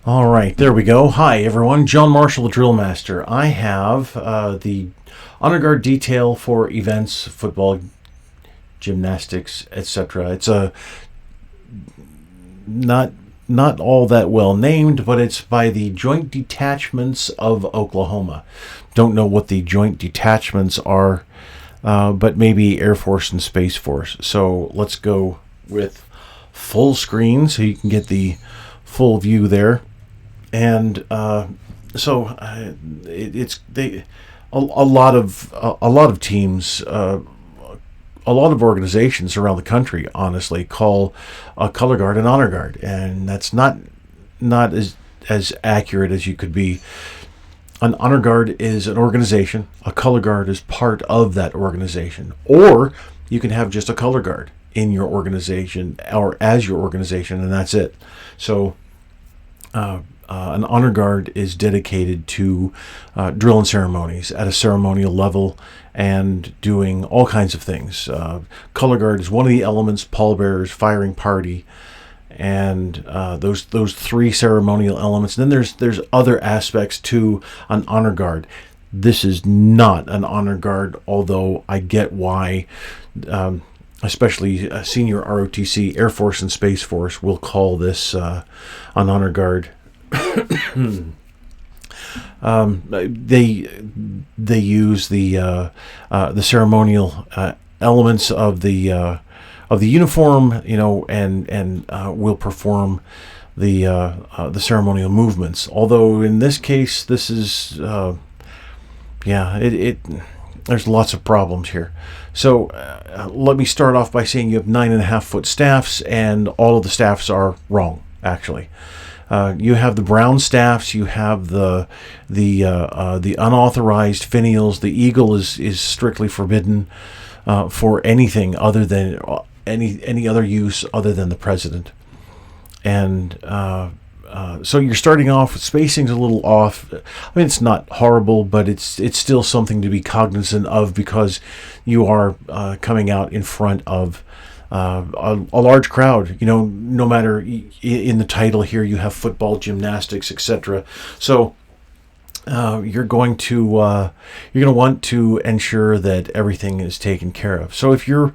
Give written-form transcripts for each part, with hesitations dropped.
All right, there we go. Hi, everyone. John Marshall, the DrillMaster. I have the honor guard detail for events, football, gymnastics, etc. It's a not all that well named, but it's by the Joint Detachments of Oklahoma. Don't know what the Joint Detachments are, but maybe Air Force and Space Force. So let's go with full screen so you can get the full view there. And it's a lot of teams, a lot of organizations around the country, honestly, call a color guard an honor guard, and that's not as accurate as you could be. An honor guard is an organization. A color guard is part of that organization, or you can have just a color guard in your organization or as your organization, and that's it. So. An honor guard is dedicated to drill and ceremonies at a ceremonial level and doing all kinds of things. Color guard is one of the elements, pallbearers, firing party, and those three ceremonial elements. And then there's other aspects to an honor guard. This is not an honor guard, although I get why. Especially senior ROTC, Air Force and Space Force, will call this an honor guard. They use the ceremonial elements of the uniform, and will perform the ceremonial movements. Although in this case, this is there's lots of problems here. So let me start off by saying you have 9.5 foot staffs, and all of the staffs are wrong, actually. You have the brown staffs. You have the unauthorized finials. The eagle is strictly forbidden for anything other than any other use other than the president. And so you're starting off with spacing's a little off. I mean, it's not horrible, but it's still something to be cognizant of because you are coming out in front of a large crowd. No matter in the title here, you have football, gymnastics, etc. So you're going to want to ensure that everything is taken care of. So if you're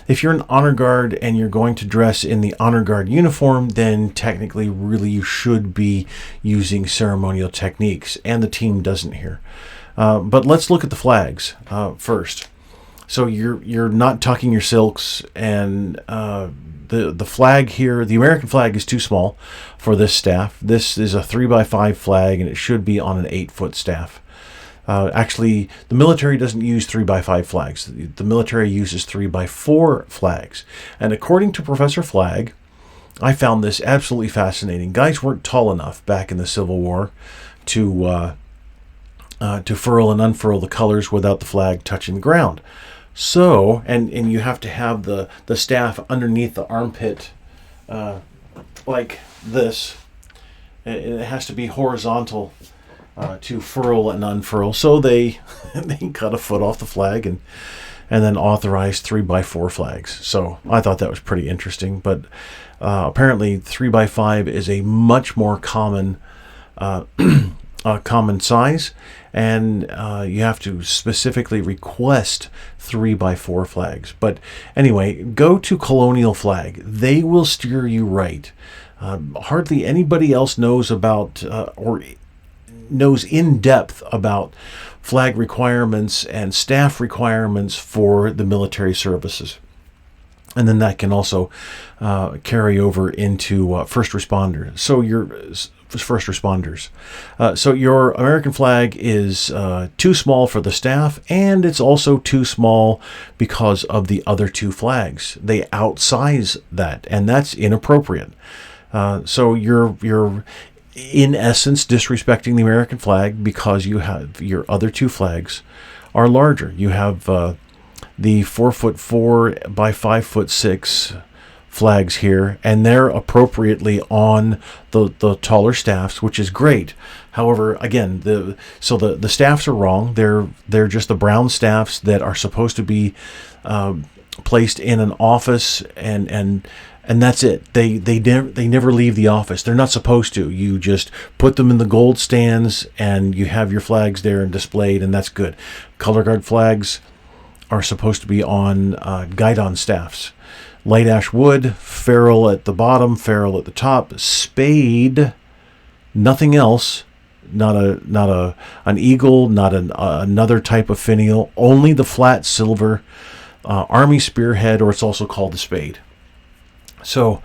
an honor guard and you're going to dress in the honor guard uniform, then technically, really, you should be using ceremonial techniques, and the team doesn't here. But let's look at the flags first. So you're not tucking your silks, and the flag here, the American flag, is too small for this staff. This is a 3x5 flag, and it should be on an 8-foot staff. Actually, the military doesn't use 3x5 flags. The military uses 3x4 flags. And according to Professor Flagg, I found this absolutely fascinating. Guys weren't tall enough back in the Civil War to furl and unfurl the colors without the flag touching the ground. So, and you have to have the staff underneath the armpit like this. It has to be horizontal to furl and unfurl. So they cut a foot off the flag and then authorized 3x4 flags. So I thought that was pretty interesting. But apparently 3x5 is a much more common common size, and you have to specifically request 3x4 flags. But anyway, go to Colonial Flag. They will steer you right. Hardly anybody else knows about or knows in depth about flag requirements and staff requirements for the military services. And then that can also carry over into first responders. So your American flag is too small for the staff, and it's also too small because of the other two flags. They outsize that, and that's inappropriate. So you're in essence disrespecting the American flag because you have your other two flags are larger. You have the 4'4" by 5'6" flags here, and they're appropriately on the taller staffs, which is great. However, again, the staffs are wrong. They're just the brown staffs that are supposed to be placed in an office and and that's it. They never leave the office. They're not supposed to. You just put them in the gold stands, and you have your flags there and displayed, and that's good. Color guard flags are supposed to be on guidon staffs. Light ash wood, ferrule at the bottom, ferrule at the top, spade, nothing else. Not an eagle, not another type of finial. Only the flat silver army spearhead, or it's also called the spade. So,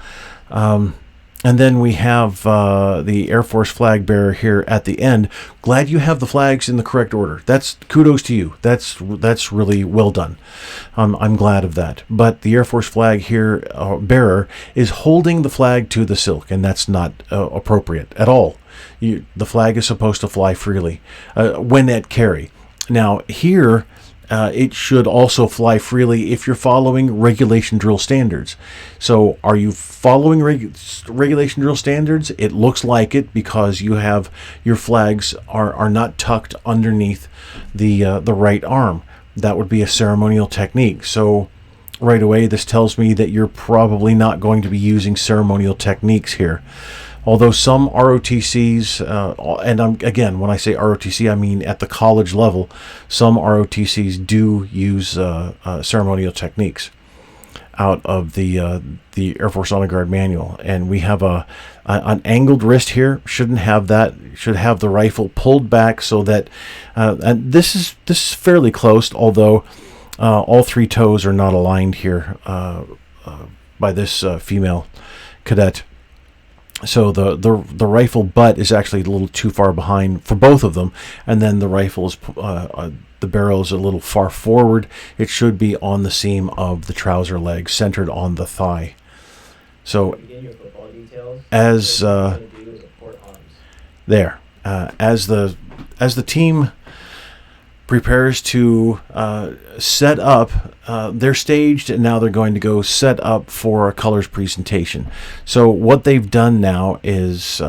and then we have the Air Force flag bearer here at the end. Glad you have the flags in the correct order. That's kudos to you. That's really well done. I'm glad of that. But the Air Force flag here bearer is holding the flag to the silk, and that's not appropriate at all. The flag is supposed to fly freely when at carry. Now here, it should also fly freely if you're following regulation drill standards. So are you following regulation drill standards? It looks like it, because you have your flags are not tucked underneath the right arm. That would be a ceremonial technique. So right away, this tells me that you're probably not going to be using ceremonial techniques here. Although some ROTCs, and again, when I say ROTC, I mean at the college level, some ROTCs do use ceremonial techniques out of the Air Force Honor Guard manual. And we have an angled wrist here. Shouldn't have that. Should have the rifle pulled back so that, and this is fairly close, although all three toes are not aligned here by this female cadet. So the rifle butt is actually a little too far behind for both of them, and then the rifle is the barrel is a little far forward. It should be on the seam of the trouser leg, centered on the thigh. So as there, as the team prepares to set up, they're staged, and now they're going to go set up for a colors presentation. So what they've done now is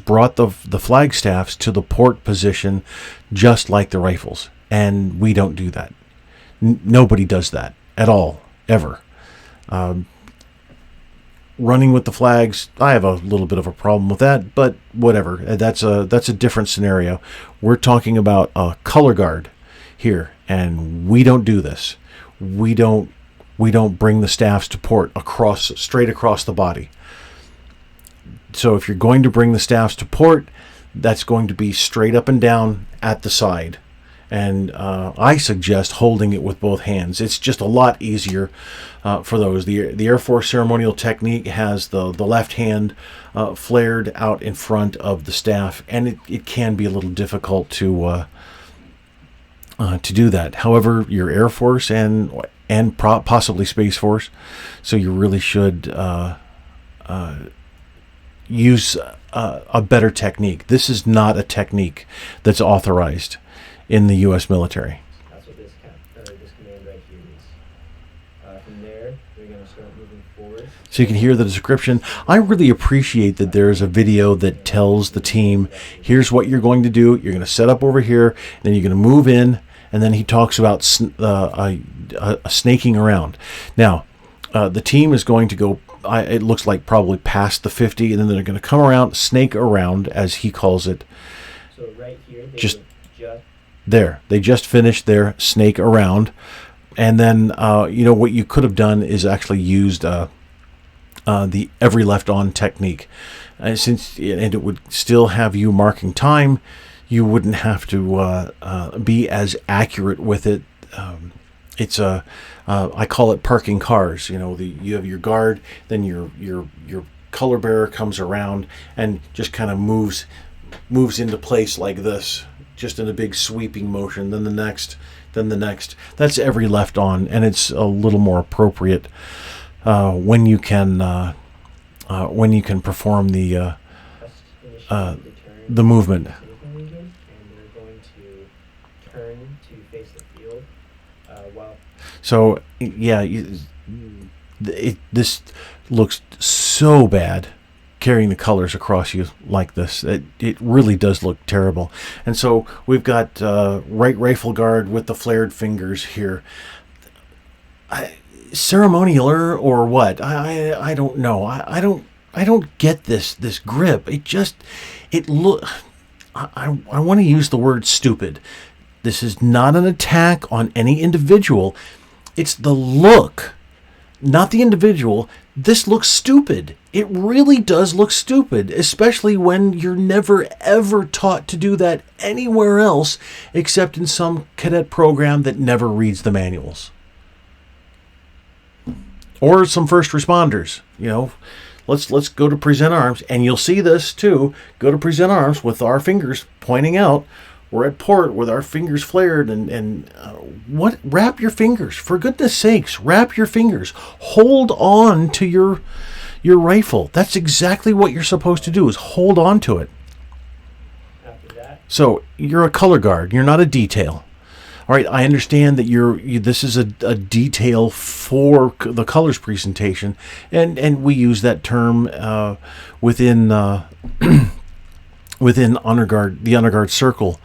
brought the flag staffs to the port position, just like the rifles, and we don't do that. Nobody does that at all, ever. Running with the flags, I have a little bit of a problem with that, but whatever. That's a different scenario. We're talking about a color guard here, and we don't do this. We don't bring the staffs to port straight across the body. So if you're going to bring the staffs to port, that's going to be straight up and down at the side. And I suggest holding it with both hands. It's just a lot easier for those. The Air Force ceremonial technique has the left hand flared out in front of the staff, and it can be a little difficult to do that. However, you're Air Force and possibly Space Force, so you really should use a better technique. This is not a technique that's authorized in the U.S. military. That's what this command right here is. From there, they're going to start moving forward. So you can hear the description. I really appreciate that there's a video that tells the team, here's what you're going to do. You're going to set up over here, then you're going to move in, and then he talks about snaking around. Now, the team is going to go, it looks like probably past the 50, and then they're going to come around, snake around, as he calls it. So right here, they just finished their snake around, and then what you could have done is actually used the every left on technique, and it would still have you marking time. You wouldn't have to be as accurate with it. It's I call it parking cars. You have your guard, then your color bearer comes around and just kind of moves into place like this, just in a big sweeping motion, then the next. That's every left on, and it's a little more appropriate when you can perform the movement. And they're going to turn to face the field. So yeah, this looks so bad, carrying the colors across you like this. It really does look terrible. And so we've got right rifle guard with the flared fingers here. ceremonialer or what? I don't know. I don't get this grip. It look. I want to use the word stupid. This is not an attack on any individual. It's the look, not the individual. This looks stupid. It really does look stupid, especially when you're never ever taught to do that anywhere else except in some cadet program that never reads the manuals. Or some first responders, Let's go to present arms, and you'll see this too. Go to present arms with our fingers pointing out. We're at port with our fingers flared, and what? Wrap your fingers, for goodness sakes! Wrap your fingers. Hold on to your rifle. That's exactly what you're supposed to do. Is hold on to it. After that, so you're a color guard. You're not a detail. All right, I understand that this is a detail for the colors presentation, and we use that term within within honor guard, the honor guard circle.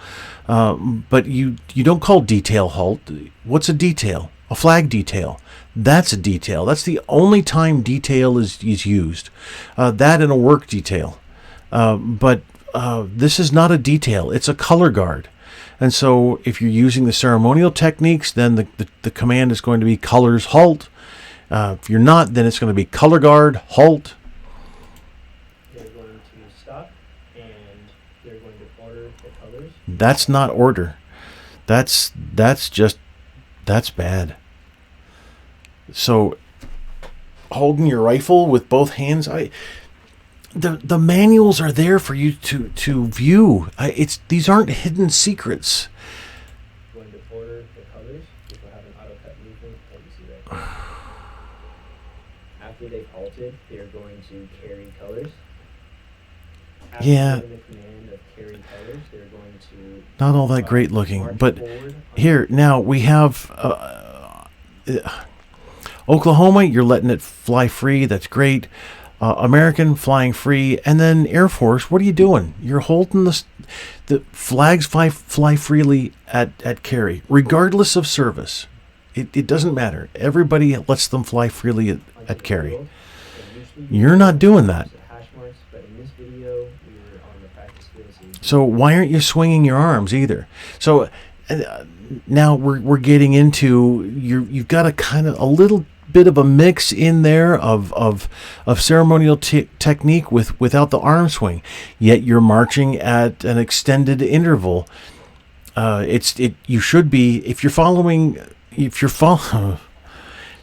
But you don't call detail halt. What's a detail? A flag detail. That's a detail. That's the only time detail is used. That and a work detail. But this is not a detail. It's a color guard. And so if you're using the ceremonial techniques, then the command is going to be colors halt. If you're not, then it's going to be color guard halt. They're going to stop, and they're going to order the colors. That's not order. That's bad. So holding your rifle with both hands, the manuals are there for you to view. These aren't hidden secrets. Going to order the colors, which will have an auto cut movement, like you see right there. After they've halted, they are going to carry colors. After giving the command of carry colors, they're going to not all that great looking, march but forward. Here now we have Oklahoma. You're letting it fly free. That's great. American flying free, and then Air Force. What are you doing? You're holding the flags fly freely at carry, regardless of service. It doesn't matter. Everybody lets them fly freely at carry. You're not doing that. So why aren't you swinging your arms either? So now we're getting into you've got a little bit of a mix in there of ceremonial technique without the arm swing, yet you're marching at an extended interval. You should be if you're following.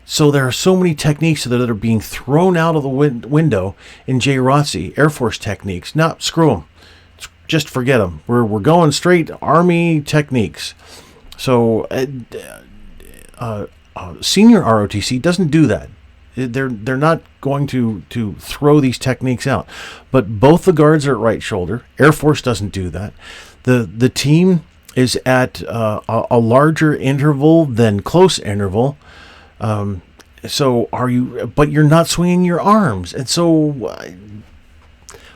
So there are so many techniques that are being thrown out of the window in JROTC, Air Force techniques. No, screw them. Just forget them. We're going straight Army techniques. So senior ROTC doesn't do that. They're not going to throw these techniques out. But both the guards are at right shoulder. Air Force doesn't do that. The team is at a larger interval than close interval. So are you? But you're not swinging your arms, and so.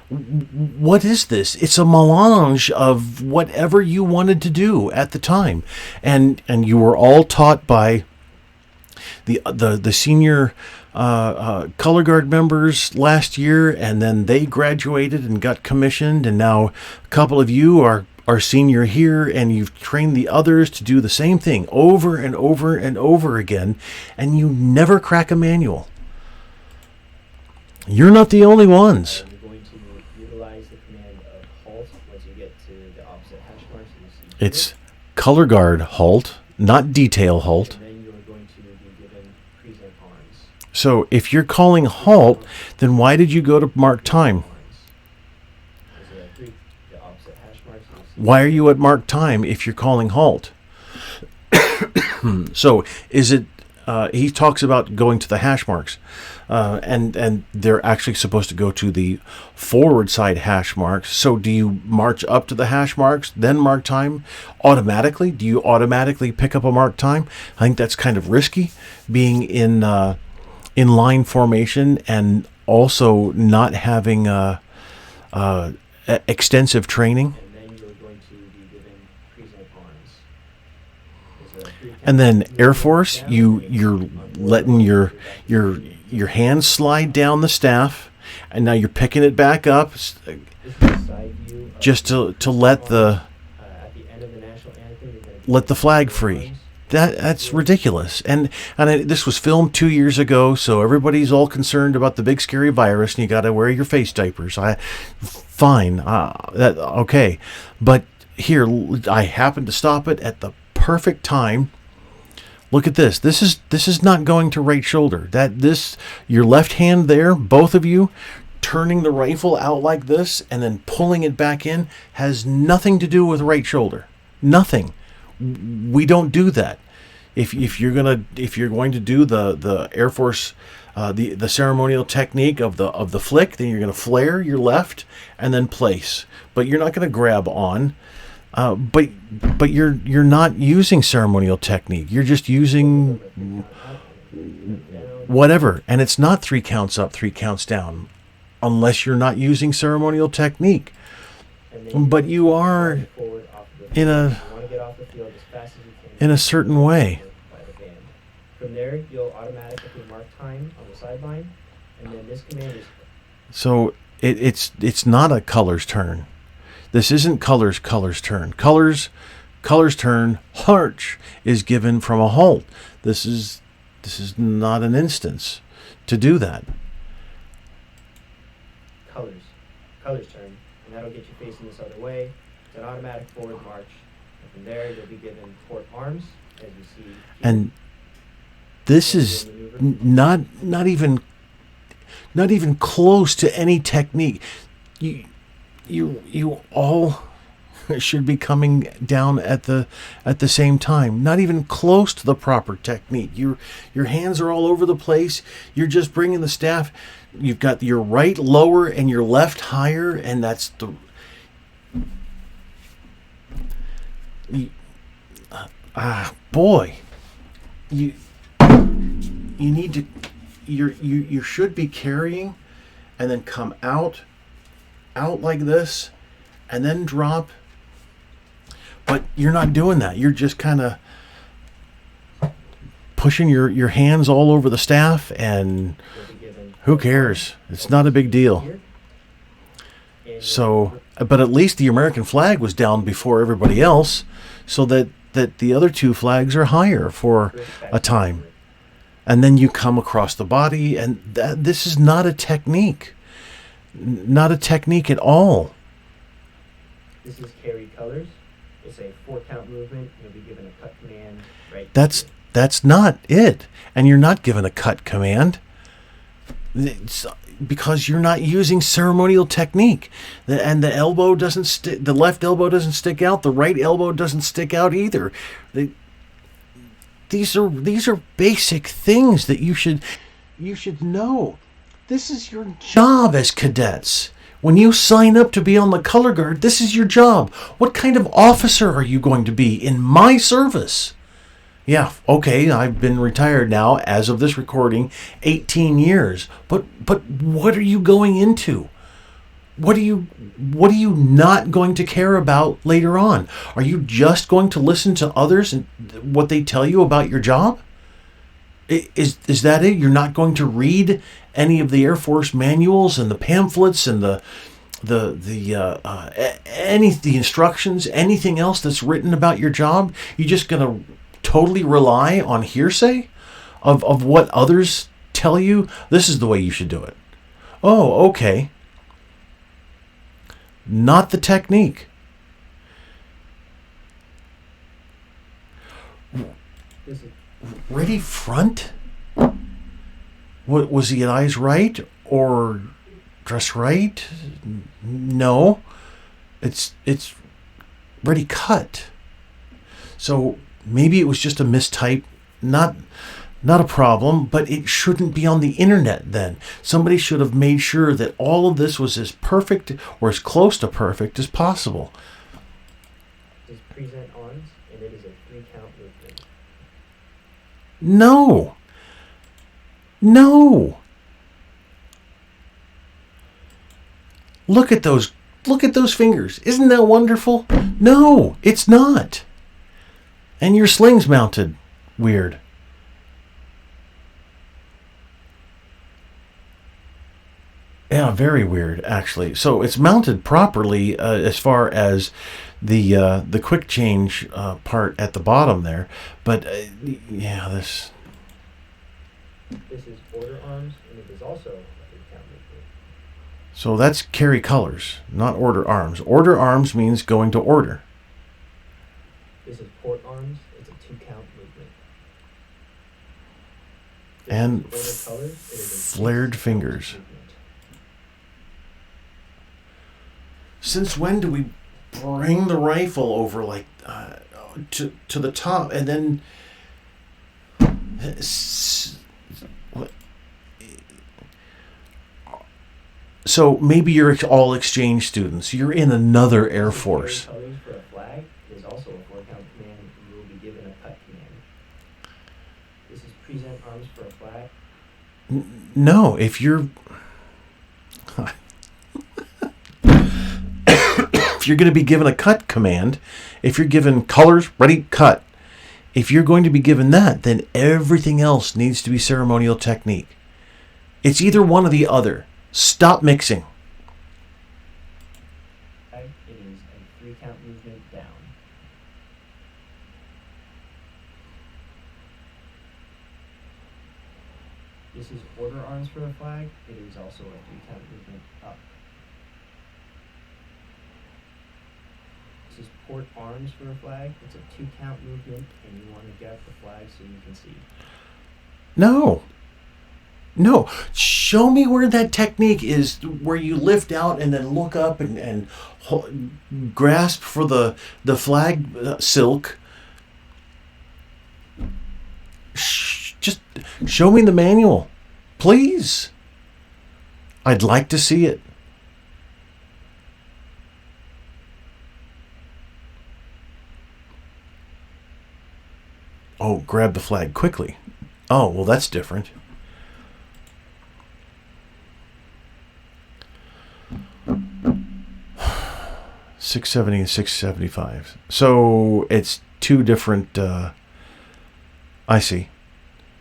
What is this? It's a melange of whatever you wanted to do at the time, and you were all taught by the senior color guard members last year, and then they graduated and got commissioned, and now a couple of you are senior here, and you've trained the others to do the same thing over and over and over again, and you never crack a manual. You're not the only ones. It's color guard halt, not detail halt. And then you're going to be given present arms. So if you're calling halt, then why did you go to mark time? Why are you at mark time if you're calling halt? So is it? He talks about going to the hash marks, and they're actually supposed to go to the forward side hash marks. So do you march up to the hash marks, then mark time automatically? Do you automatically pick up a mark time? I think that's kind of risky, being in line formation and also not having extensive training. And then Air Force, you're letting your hands slide down the staff, and now you're picking it back up just to let the flag free. That's ridiculous. And this was filmed 2 years ago, so everybody's all concerned about the big scary virus, and you got to wear your face diapers. Fine, okay, but here I happened to stop it at the perfect time. Look at this. This is not going to right shoulder. Your left hand there, both of you, turning the rifle out like this and then pulling it back in has nothing to do with right shoulder. Nothing. We don't do that. If you're going to do the Air Force the ceremonial technique of the flick, then you're going to flare your left and then place. But you're not going to grab on. But you're not using ceremonial technique. You're just using whatever, and it's not 3 counts up, 3 counts down, unless you're not using ceremonial technique. But you are in a certain way. From there, you'll automatically mark time on the sideline, and then this command is. So it's not a colors turn. This isn't colors turn. Colors turn. Harch is given from a halt. This is not an instance to do that. Colors turn, and that'll get you facing this other way. It's an automatic forward march. And from there, you'll be given port arms, as you see here. And this is not even close to any technique. You all should be coming down at the same time. Not even close to the proper technique. Your hands are all over the place. You're just bringing the staff. You've got your right lower and your left higher, and that's the. Boy, you need to. You should be carrying, and then come out like this, and then drop. But you're not doing that. You're just kind of pushing your hands all over the staff, and who cares? It's not a big deal. So, but at least the American flag was down before everybody else, so that the other 2 flags are higher for a time. And then you come across the body, and this is not a technique. Not a technique at all. This is carry colors. It's a 4-count movement. You'll be given a cut command right. That's not it. And you're not given a cut command. It's because you're not using ceremonial technique. And the elbow doesn't stick. The left elbow doesn't stick out. The right elbow doesn't stick out either. These are basic things that you should know. This is your job as cadets. When you sign up to be on the color guard, this is your job. What kind of officer are you going to be in my service? Yeah, okay, I've been retired now, as of this recording, 18 years. But what are you going into? What are you not going to care about later on? Are you just going to listen to others and what they tell you about your job? Is that it? You're not going to read any of the Air Force manuals and the pamphlets and the instructions, anything else that's written about your job? You're just going to totally rely on hearsay of what others tell you? This is the way you should do it. Oh, okay. Not the technique. Ready front? What was he at eyes right or dress right? No. It's ready cut. So maybe it was just a mistype, not a problem, but it shouldn't be on the internet then. Somebody should have made sure that all of this was as perfect or as close to perfect as possible. Is present arms, and it is a 3-count movement. No. Look at those fingers. Isn't that wonderful? No, it's not. And your sling's mounted weird. Yeah, very weird, actually. So it's mounted properly as far as the quick change part at the bottom there, but yeah, this. This is order arms, and it is also a 3-count movement. So that's carry colors, not order arms. Order arms means going to order. This is port arms. It's a 2-count movement. This And is order colors. It is a flared 6-count fingers. movement. Since when do we bring the rifle over like to the top and then what? So maybe you're all exchange students. You're in another Air Force. Colors for a flag is also a 4-count command. You will be given a cut command. This is present arms for a flag. No, if you're if you're going to be given a cut command, if you're given colors, ready, cut. If you're going to be given that, then everything else needs to be ceremonial technique. It's either one or the other. Stop mixing. It is a 3-count movement down. This is order arms for a flag. It is also a 3-count movement up. This is port arms for a flag. It's a 2-count movement, and you want to get the flag so you can see. No. No. Show me where that technique is, where you lift out and then look up and grasp for the flag silk. Just show me the manual, please. I'd like to see it. Oh, grab the flag quickly. Oh, well, that's different. $670 and $675. So it's two different. I see.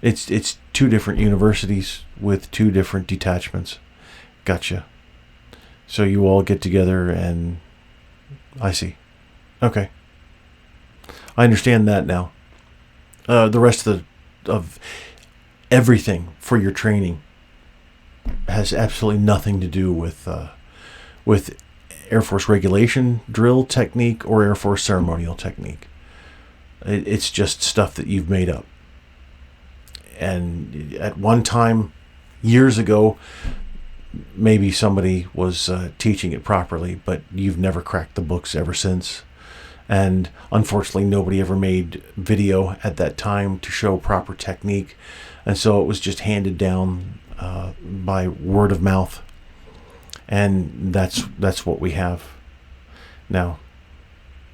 It's two different universities with two different detachments. Gotcha. So you all get together and I see. Okay. I understand that now. The rest of everything for your training has absolutely nothing to do with Air Force regulation drill technique or Air Force ceremonial technique. It's just stuff that you've made up. And at one time, years ago, maybe somebody was teaching it properly, but you've never cracked the books ever since. And unfortunately, nobody ever made video at that time to show proper technique. And so it was just handed down by word of mouth. And that's what we have now.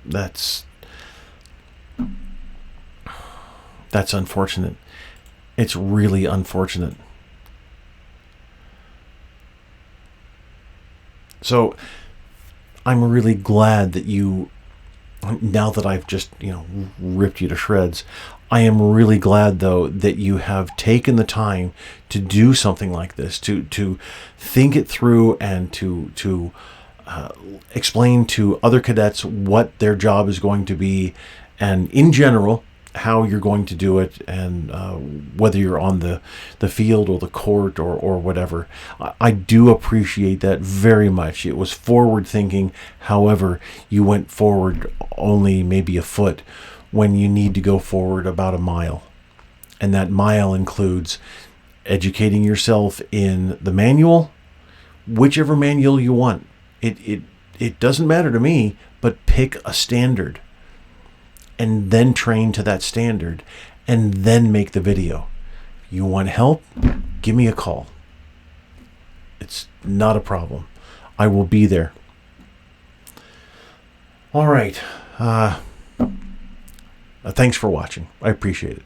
That's unfortunate. It's really unfortunate. So I'm really glad that you, now that I've just, ripped you to shreds, I am really glad, though, that you have taken the time to do something like this, to think it through and to explain to other cadets what their job is going to be, and in general, how you're going to do it, and whether you're on the field or the court or whatever. I do appreciate that very much. It was forward thinking. However, you went forward only maybe a foot when you need to go forward about a mile. And that mile includes educating yourself in the manual, whichever manual you want. It doesn't matter to me, but pick a standard and then train to that standard and then make the video. You want help? Give me a call. It's not a problem. I will be there. All right. Thanks for watching. I appreciate it.